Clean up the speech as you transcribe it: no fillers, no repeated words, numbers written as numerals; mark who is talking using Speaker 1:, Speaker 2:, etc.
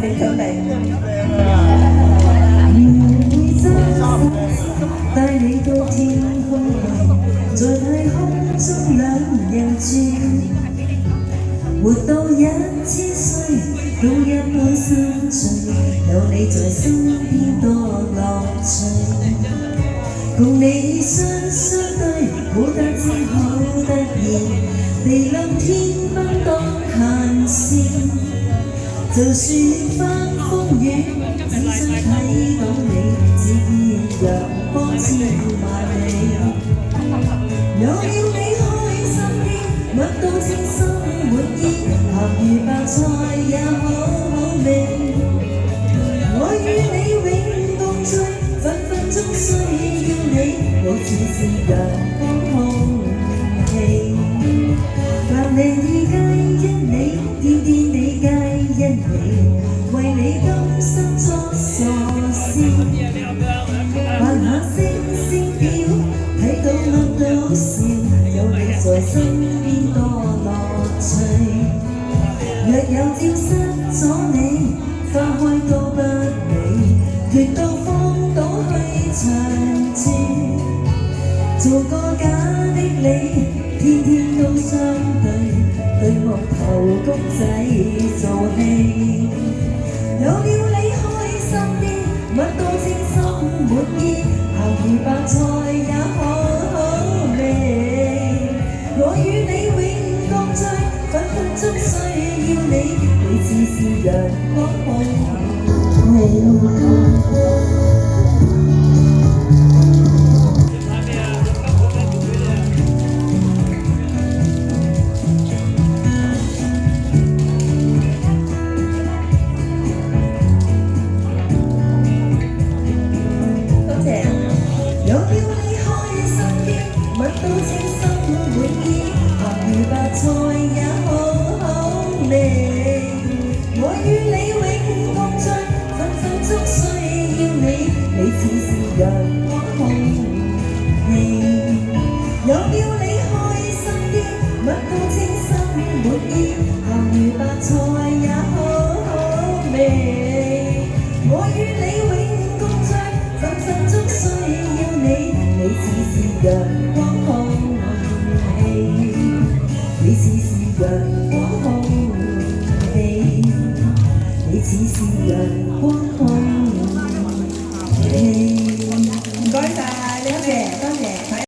Speaker 1: 影響力。
Speaker 2: 帶你到天空裡，在太空中兩人住，活到1000歲，都一般心醉，有你在身邊多樂趣。共你雙雙對，好得知好得意，地冧天崩當閒事。就算翻風雨，只想睇到你，只見陽光千萬里。有了你開心啲，乜都稱心滿意，鹹魚白菜也好好味。我與你永共聚，分分鐘需要你，好似是陽光空氣。萬零二皆因你，天天你皆因你，為你甘心作傻事。扮下星星表，睇到乜都笑，有你在身邊多樂趣。若有朝失咗你，花開都不美，願到荒島去長住，做個假的你，天天都相對，對木頭公仔做戲。有了你開心啲，乜都稱心滿意，鹹魚白菜也好好味。我與你永共聚，分分鐘需要你，你似是陽光空氣。